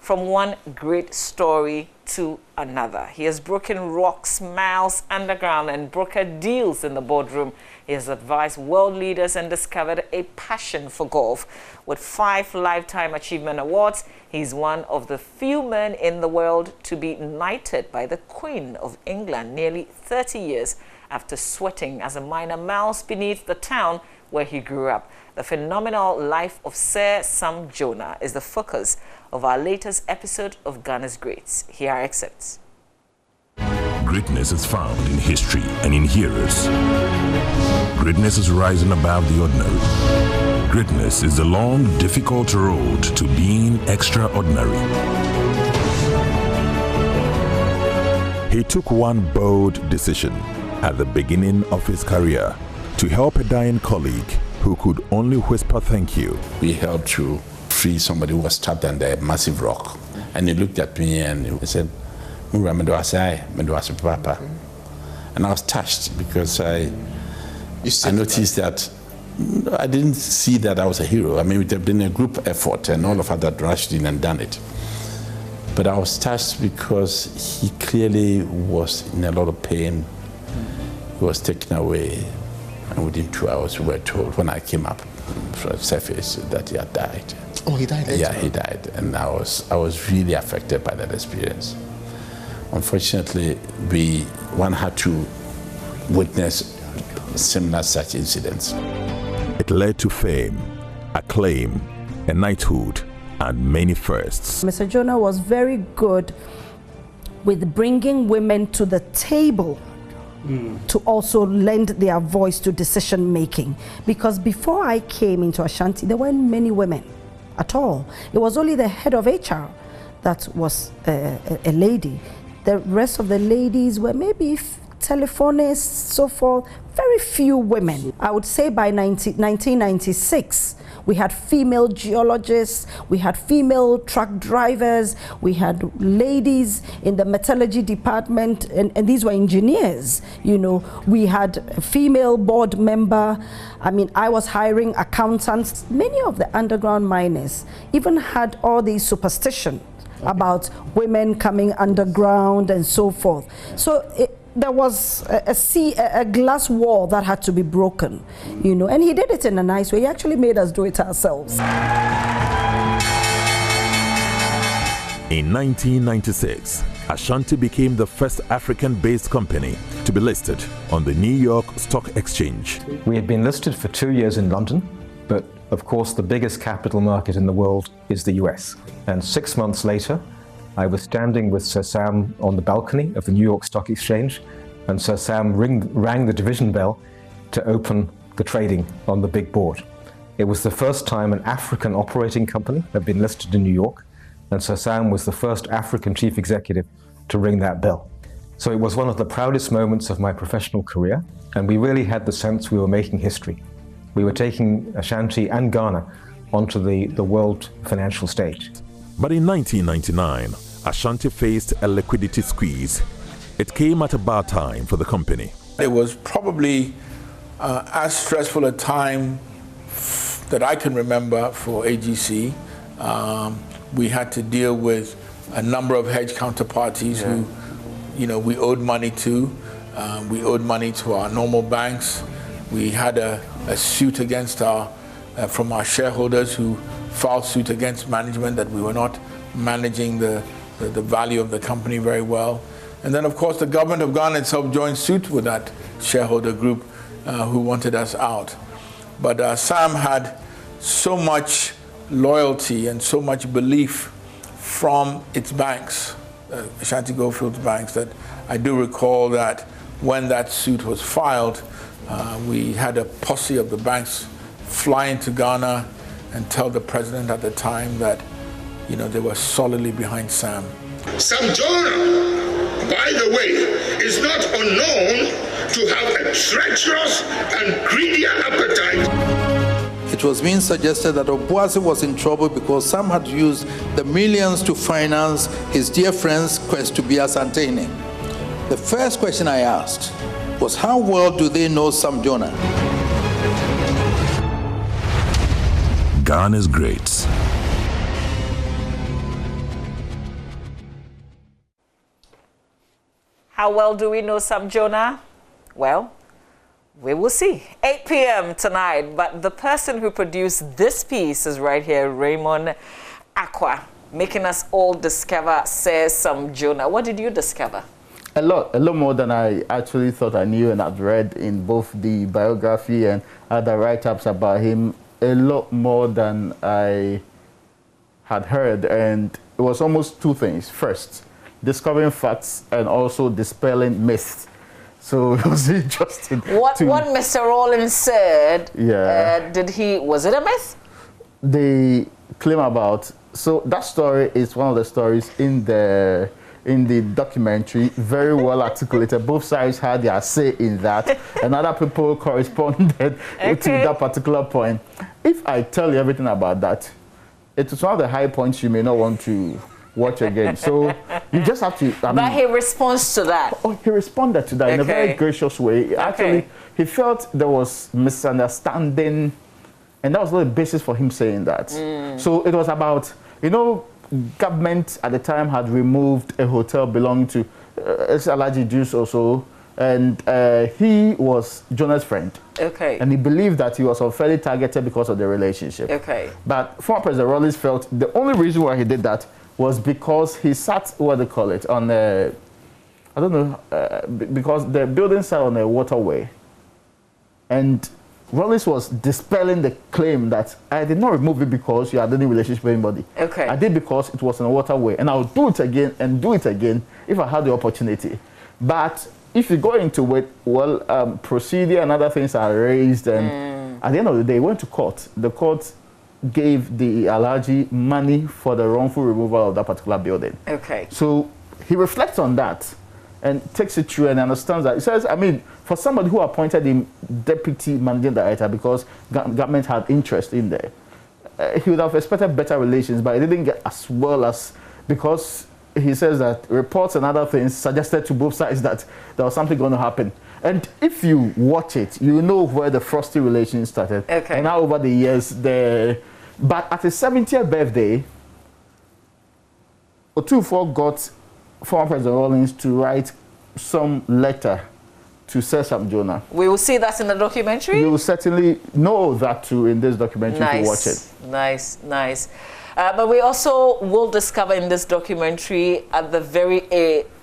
from one great story to another. He has broken rocks, miles underground, and brokered deals in the boardroom. He has advised world leaders and discovered a passion for golf. With 5 Lifetime Achievement Awards, he's one of the few men in the world to be knighted by the Queen of England nearly 30 years after sweating as a minor miles beneath the town where he grew up. The phenomenal life of Sir Sam Jonah is the focus of our latest episode of Ghana's Greats. Here are excerpts. Greatness is found in history and in heroes. Greatness is rising above the ordinary. Greatness is the long, difficult road to being extraordinary. He took one bold decision at the beginning of his career to help a dying colleague who could only whisper thank you. We helped to free somebody who was trapped under a massive rock. And he looked at me and he said, and I was touched because I noticed that I didn't see that I was a hero. I mean, it had been a group effort and all of us had rushed in and done it. But I was touched because he clearly was in a lot of pain. He was taken away. And within 2 hours, we were told, when I came up from the surface, that he had died. Oh, he died? Yeah, he died. And I was really affected by that experience. Unfortunately, one had to witness similar such incidents. It led to fame, acclaim, a knighthood, and many firsts. Mr. Jonah was very good with bringing women to the table to also lend their voice to decision making. Because before I came into Ashanti, there weren't many women at all. It was only the head of HR that was a lady. The rest of the ladies were maybe telephonists, so forth. Very few women. I would say by 1996, we had female geologists, we had female truck drivers, we had ladies in the metallurgy department, and these were engineers, you know. We had a female board member. I mean, I was hiring accountants. Many of the underground miners even had all these superstitions about women coming underground and so forth. So there was a glass wall that had to be broken, you know, and he did it in a nice way. He actually made us do it ourselves. In 1996, Ashanti became the first African-based company to be listed on the New York Stock Exchange. We had been listed for 2 years in London, but of course the biggest capital market in the world is the US. And 6 months later, I was standing with Sir Sam on the balcony of the New York Stock Exchange, and Sir Sam rang the division bell to open the trading on the big board. It was the first time an African operating company had been listed in New York, and Sir Sam was the first African chief executive to ring that bell. So it was one of the proudest moments of my professional career, and we really had the sense we were making history. We were taking Ashanti and Ghana onto the world financial stage. But in 1999, Ashanti faced a liquidity squeeze. It came at a bad time for the company. It was probably as stressful a time that I can remember for AGC. We had to deal with a number of hedge counterparties who, you know, we owed money to. We owed money to our normal banks. We had a suit against from our shareholders who filed suit against management that we were not managing the value of the company very well. And then, of course, the government of Ghana itself joined suit with that shareholder group who wanted us out. But Sam had so much loyalty and so much belief from its banks, Ashanti Goldfields banks, that I do recall that when that suit was filed, we had a posse of the banks fly into Ghana and tell the president at the time that, you know, they were solidly behind Sam. Sam Jonah, by the way, is not unknown to have a treacherous and greedy appetite. It was being suggested that Obuasi was in trouble because Sam had used the millions to finance his dear friend's quest to be Asantene. The first question I asked was, how well do they know Sam Jonah? Ghana's Greats. How well do we know Sam Jonah? Well, we will see. 8 p.m. tonight. But the person who produced this piece is right here, Raymond Aqua, making us all discover Sir Sam Jonah. What did you discover? A lot more than I actually thought I knew, and I've read in both the biography and other write-ups about him. A lot more than I had heard, and it was almost two things. First, discovering facts and also dispelling myths. So it was interesting. What Mr. Rollins said, yeah. Was it a myth? They claim about, so that story is one of the stories in the documentary, very well articulated. Both sides had their say in that, and other people corresponded to that particular point. If I tell you everything about that, it is one of the high points you may not want to watch again. So you just have to. But he responds to that. Oh, he responded to that in a very gracious way. Actually, he felt there was misunderstanding, and that was the basis for him saying that. So it was about, government at the time had removed a hotel belonging to Alaji Juice also, and he was Jonah's friend. Okay. And he believed that he was unfairly targeted because of the relationship. Okay. But former President Rollins felt the only reason why he did that was because he sat, what do they call it, on a, I don't know, because the building sat on a waterway. And Rollins was dispelling the claim that I did not remove it because you had any relationship with anybody. Okay. I did because it was on a waterway. And I'll do it again and do it again if I had the opportunity. But if you go into it, well, procedure and other things are raised. And at the end of the day, went to court. The court gave the Alhaji money for the wrongful removal of that particular building. Okay. So he reflects on that and takes it through and understands that. He says, I mean, for somebody who appointed him deputy managing director because government had interest in there, he would have expected better relations, but it didn't get as well as, because he says that reports and other things suggested to both sides that there was something going to happen. And if you watch it, you know where the frosty relations started. Okay. And now over the years, but at his 70th birthday, Otufor got former President Rollins to write some letter to Sir Sam Jonah. We will see that in the documentary? You will certainly know that too in this documentary if you watch it. Nice. But we also will discover in this documentary at the very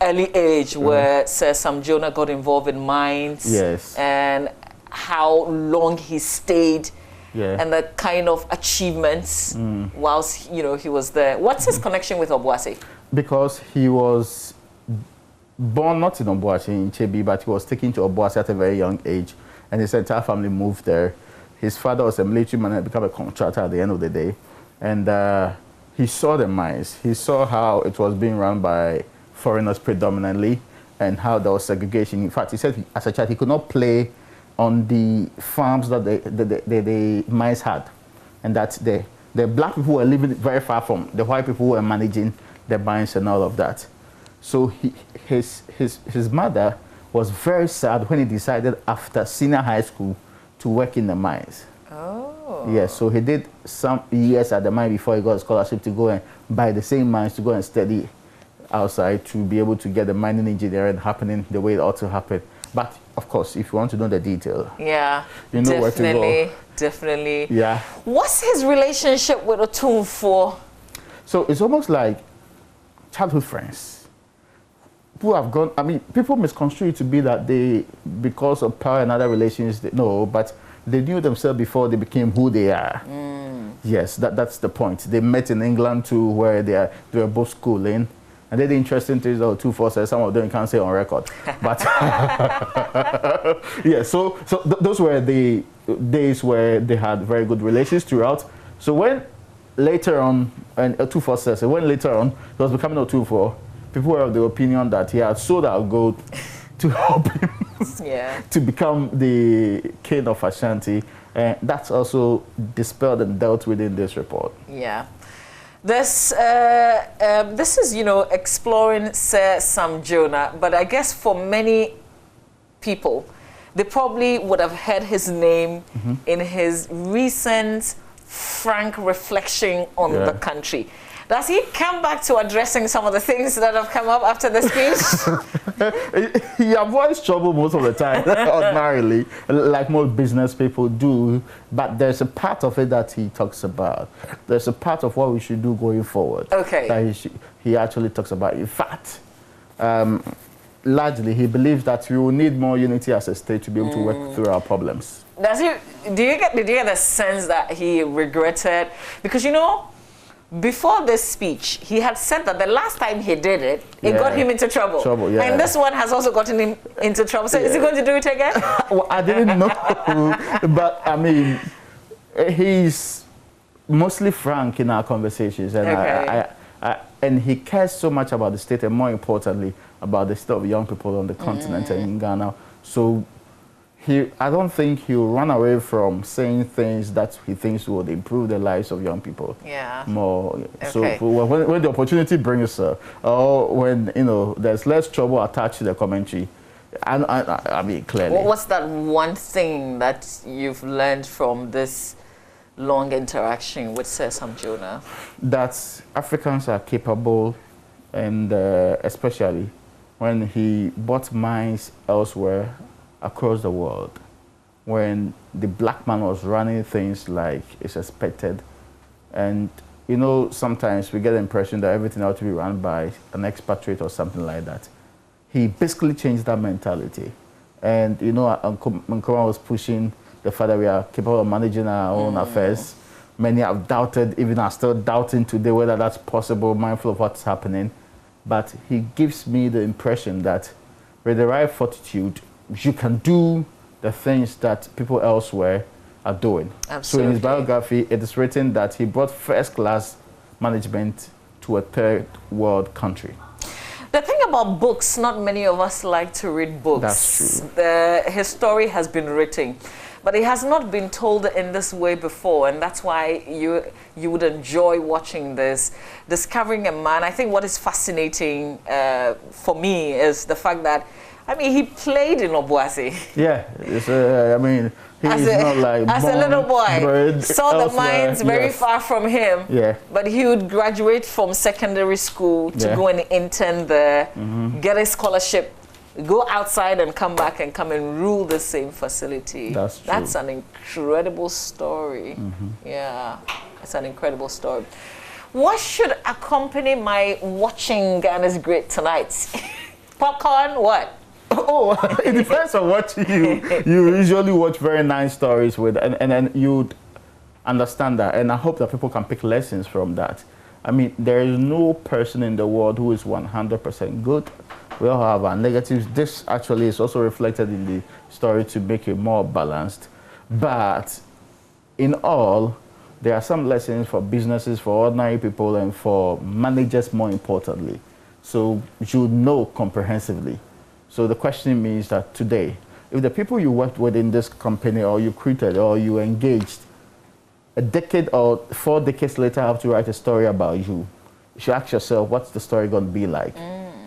early age where Sir Sam Jonah got involved in mines. Yes. And how long he stayed. Yeah. And the kind of achievements whilst he was there. What's his connection with Obuasi? Because he was born not in Obuasi, in Chebi, but he was taken to Obuasi at a very young age, and his entire family moved there. His father was a military man and became a contractor at the end of the day, and he saw the mines. He saw how it was being run by foreigners predominantly, and how there was segregation. In fact, he said as a child he could not play on the farms that the mines had, and that the black people were living very far from the white people who were managing the mines and all of that. So his mother was very sad when he decided after senior high school to work in the mines. Oh. Yes, so he did some years at the mine before he got a scholarship to go and buy the same mines to go and study outside to be able to get the mining engineering happening the way it ought to happen. But of course, if you want to know the detail, you know where to go. Definitely. Yeah. What's his relationship with Otumfuo? So it's almost like childhood friends who have gone. I mean, people misconstrue it to be that they, because of power and other relations, no, but they knew themselves before they became who they are. Yes, that's the point. They met in England too, where they were both schooling. And then the interesting thing is that Otufor says some of them you can't say on record. But yeah, so those were the days where they had very good relations throughout. So when later on, and Otufor says, when later on he was becoming Otufor, people were of the opinion that he had sold out gold to help him to become the king of Ashanti. And that's also dispelled and dealt with in this report. Yeah. This is, exploring Sir Sam Jonah, but I guess for many people, they probably would have heard his name in his recent frank reflection on the country. Does he come back to addressing some of the things that have come up after the speech? He avoids trouble most of the time, ordinarily, like most business people do. But there's a part of it that he talks about. There's a part of what we should do going forward. Okay. That he actually talks about. In fact, largely, he believes that we will need more unity as a state to be able to work through our problems. Did you get the sense that he regretted? Because, you know, before this speech, he had said that the last time he did it, it got him into trouble. Yeah. And this one has also gotten him into trouble. So is he going to do it again? Well, I didn't know. But, I mean, he's mostly frank in our conversations. And, and he cares so much about the state and, more importantly, about the state of young people on the continent and in Ghana. So I don't think he'll run away from saying things that he thinks would improve the lives of young people. Yeah. More. Okay. So when the opportunity brings, or when, you know, there's less trouble attached to the commentary, I mean, clearly. What's that one thing that you've learned from this long interaction with Sir Sam Jonah? That Africans are capable, and especially when he bought mines elsewhere across the world, when the black man was running things like it's expected. And, you know, sometimes we get the impression that everything ought to be run by an expatriate or something like that. He basically changed that mentality. And, you know, Nkrumah was pushing the fact that we are capable of managing our own affairs. Many have doubted, even are still doubting today whether that's possible, mindful of what's happening. But he gives me the impression that with the right fortitude, you can do the things that people elsewhere are doing. Absolutely. So in his biography, it is written that he brought first-class management to a third world country. The thing about books, not many of us like to read books. That's true. His story has been written, but it has not been told in this way before, and that's why you would enjoy watching this, discovering a man. I think what is fascinating for me is the fact that, I mean, he played in Obuasi. Yeah, I mean, he's not like as a little boy, saw the mines very far from him. Yeah. But he would graduate from secondary school to go and intern there, get a scholarship, go outside and come back and come and rule the same facility. That's true. That's an incredible story. Yeah, it's an incredible story. What should accompany my watching Ghana's Great tonight? Popcorn, what? Oh, it depends on what you usually watch very nice stories with, and then you'd understand that. And I hope that people can pick lessons from that. I mean, there is no person in the world who is 100% good. We all have our negatives. This actually is also reflected in the story to make it more balanced. But in all, there are some lessons for businesses, for ordinary people, and for managers more importantly. So you know comprehensively. So the question means that today, if the people you worked with in this company, or you created, or you engaged, a decade or 4 decades later have to write a story about you, you should ask yourself, what's the story going to be like?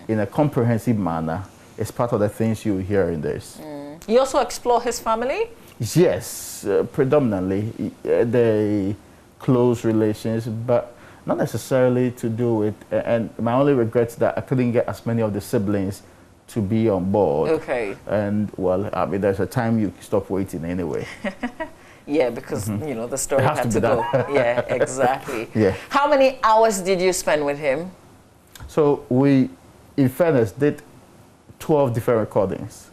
In a comprehensive manner. It's part of the things you hear in this. You also explore his family? Yes, predominantly the close relations, but not necessarily to do with, and my only regret is that I couldn't get as many of the siblings to be on board. Okay. And, well, I mean, there's a time you stop waiting anyway. Yeah, because, you know, the story It has had to to be go. done. Yeah, exactly. Yeah. How many hours did you spend with him? So we, in fairness, did 12 different recordings.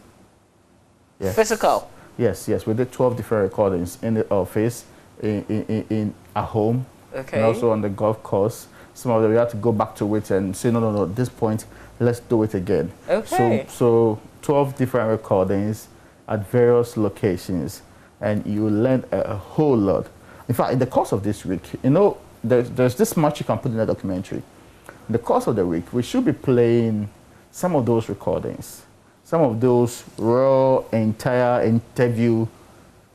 Yes. Physical? Yes, we did 12 different recordings in the office, in a home, Okay. and also on the golf course. Some of them we had to go back to it and say, no, at this point, let's do it again. Okay. So 12 different recordings at various locations, and you learn a whole lot. In fact, in the course of this week, you know, there's this much you can put in a documentary. In the course of the week, we should be playing some of those recordings, some of those raw, entire interview,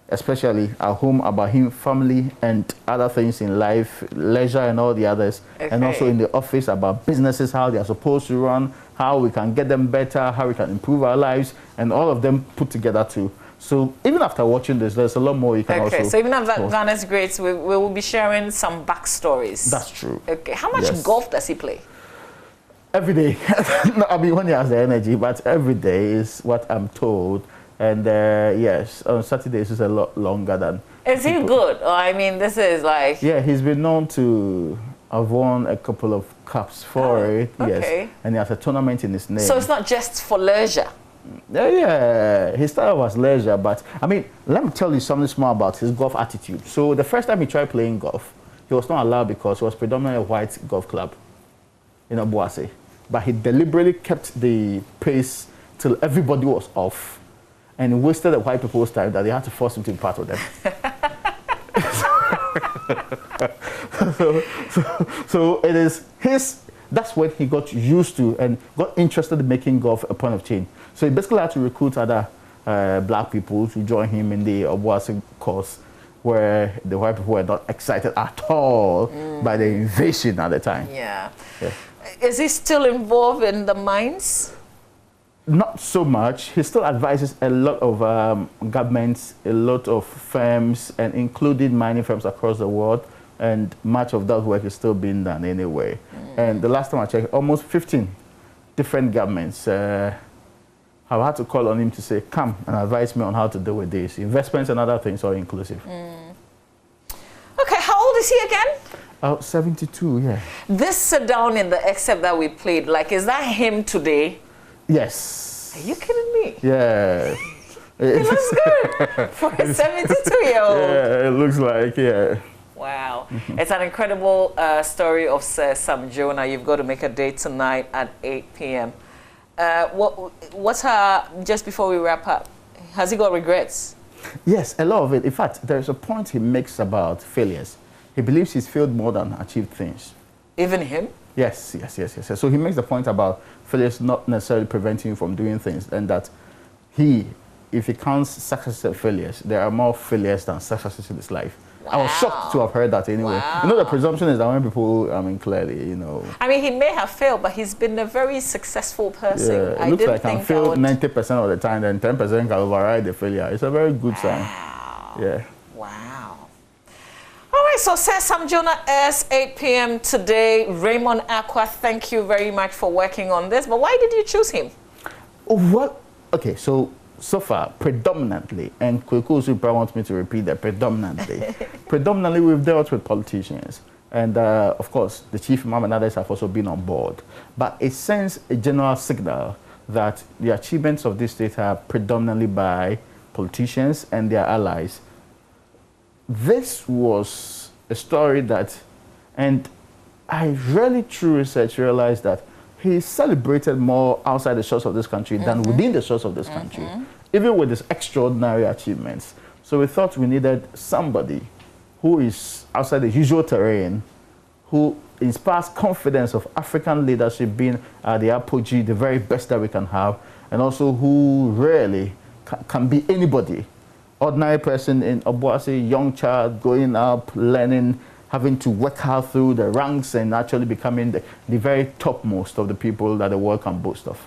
especially at home, about him, family, and other things in life, leisure and all the others. Okay. And also in the office about businesses, how they are supposed to run, how we can get them better, how we can improve our lives, and all of them put together too. So even after watching this, there's a lot more you can also... Okay, so even after Ghana's Greats, we will be sharing some backstories. That's true. Okay, how much golf does he play? Every day. No, I mean, when he has the energy, but every day is what I'm told. And yes, on Saturdays it's a lot longer than... Is he good? Or, I mean, this is like... Yeah, he's been known to have won a couple of cups for it. Okay. Yes, and he has a tournament in his name. So it's not just for leisure? Yeah, his style was leisure, but I mean, let me tell you something small about his golf attitude. So the first time he tried playing golf, he was not allowed because it was predominantly a white golf club in Obuasi. But he deliberately kept the pace till everybody was off, and he wasted the white people's time that they had to force him to be part of them. so it is his. That's when he got used to and got interested in making golf a point of change. So he basically had to recruit other black people to join him in the Obuasi course, where the white people were not excited at all by the invasion at the time. Yeah. Is he still involved in the mines? Not so much. He still advises a lot of governments, a lot of firms, and including mining firms across the world. And much of that work is still being done anyway. And the last time I checked, almost 15 different governments have had to call on him to say, come and advise me on how to deal with this. Investments and other things are inclusive. Okay, how old is he again? 72, yeah. This sit down in the excerpt that we played, like, is that him today? Yes. Are you kidding me? Yeah. He looks good for a 72-year-old. Yeah, it looks like, yeah. Wow. It's an incredible story of Sir Sam Jonah. You've got to make a date tonight at 8 p.m. What's just before we wrap up, has he got regrets? Yes, a lot of it. In fact, there's a point he makes about failures. He believes he's failed more than achieved things. Even him? Yes. So he makes the point about failures not necessarily preventing you from doing things, and that if he counts successes and failures, there are more failures than successes in his life. Wow. I was shocked to have heard that anyway. Wow. You know, the presumption is that when people, clearly, I mean, he may have failed, but he's been a very successful person. Yeah, it looks like I fail 90% of the time, then 10% can override the failure. It's a very good sign. Yeah. Wow. All right, so Sir Sam Jonah airs 8 p.m. today. Raymond Aqua, thank you very much for working on this. But why did you choose him? Well, okay, so far, predominantly, and Kweku Supra wants me to repeat that, predominantly we've dealt with politicians. And of course, the chief imam and others have also been on board. But it sends a general signal that the achievements of this state are predominantly by politicians and their allies. This was a story that, and I really, through research, realized that he celebrated more outside the shores of this country than within the shores of this country, even with his extraordinary achievements. So we thought we needed somebody who is outside the usual terrain, who inspires confidence of African leadership being at the apogee, the very best that we can have, and also who really can be anybody. Ordinary person in Obuasi, young child going up, learning, having to work hard through the ranks and actually becoming the very topmost of the people that the world can boast of.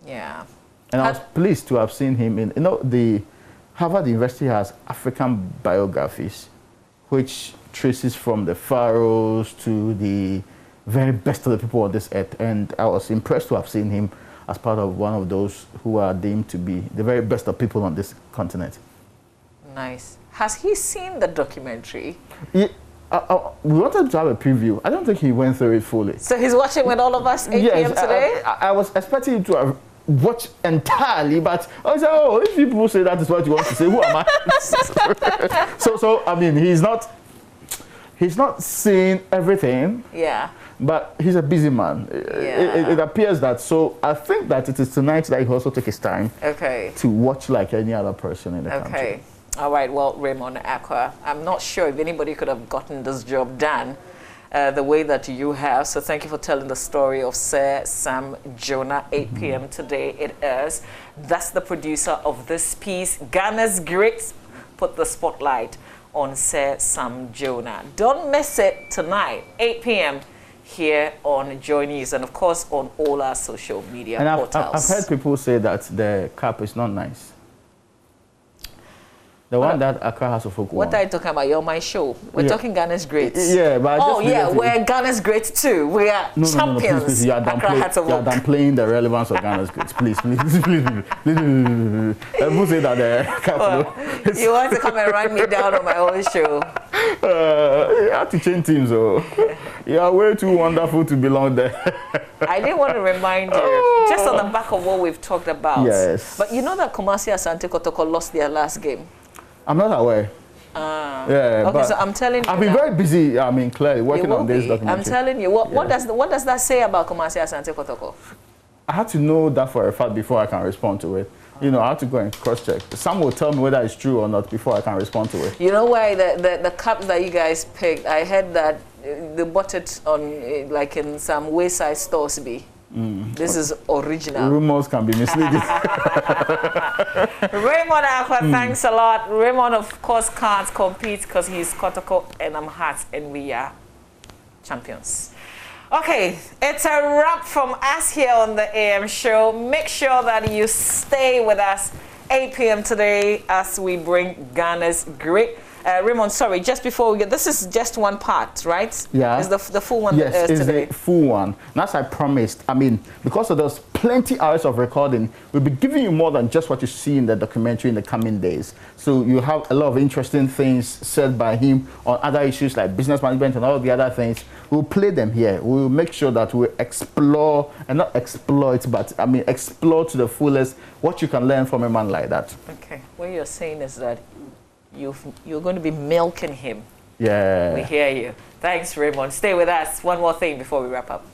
Yeah. And I was pleased to have seen him in, the Harvard University has African biographies, which traces from the pharaohs to the very best of the people on this earth. And I was impressed to have seen him as part of one of those who are deemed to be the very best of people on this continent. Nice. Has he seen the documentary? Yeah. We wanted to have a preview. I don't think he went through it fully. So he's watching with all of us 8 p.m. today? I was expecting him to have watched entirely, but I said, if people say that is what you want to say, who am I? so I mean, he's not seeing everything. Yeah. But he's a busy man. Yeah. It appears that. So I think that it is tonight that he also took his time to watch like any other person in the country. All right, well, Raymond Aqua, I'm not sure if anybody could have gotten this job done the way that you have. So thank you for telling the story of Sir Sam Jonah, 8 p.m. today it airs. That's the producer of this piece. Ghana's Greats put the spotlight on Sir Sam Jonah. Don't miss it tonight, 8 p.m. here on JoyNews and, of course, on all our social media portals. I've heard people say that the cap is not nice. The one that Accra House of Folk won. What are you talking about? You're on my show. We're talking Ghana's greats. Yeah, but we're Ghana's greats too. We are champions. Please. You are downplaying the relevance of Ghana's greats. Please. People say that you want to come and run me down on my own show. You have to change teams, you are way too wonderful to belong there. I didn't want to remind you, just on the back of what we've talked about. Yes. But you know that Kumasi Asante Kotoko lost their last game? I'm not aware. Yeah. Okay, so I'm telling you. I've been very busy. Clearly working on this documentary. I'm telling you. What does that say about Kumasi Asante Kotoko? I had to know that for a fact before I can respond to it. I have to go and cross-check. Some will tell me whether it's true or not before I can respond to it. You know why the cup that you guys picked? I heard that they bought it on like in some wayside stores. This is original. Rumors can be misleading. Raymond Aqua, thanks a lot. Raymond, of course, can't compete because he's Kotoko and I'm Hart, and we are champions. Okay, it's a wrap from us here on the AM show. Make sure that you stay with us 8 p.m. today as we bring Ghana's great. Raymond, sorry, just before we get, this is just one part, right? Yeah. It's the full one. Yes, it's today. the full one. And as I promised, because of those plenty hours of recording, we'll be giving you more than just what you see in the documentary in the coming days. So you have a lot of interesting things said by him on other issues like business management and all the other things. We'll play them here. We'll make sure that we explore, and not exploit, but explore to the fullest what you can learn from a man like that. Okay, what you're saying is that you're going to be milking him. Yeah. We hear you. Thanks, Raymond. Stay with us. One more thing before we wrap up.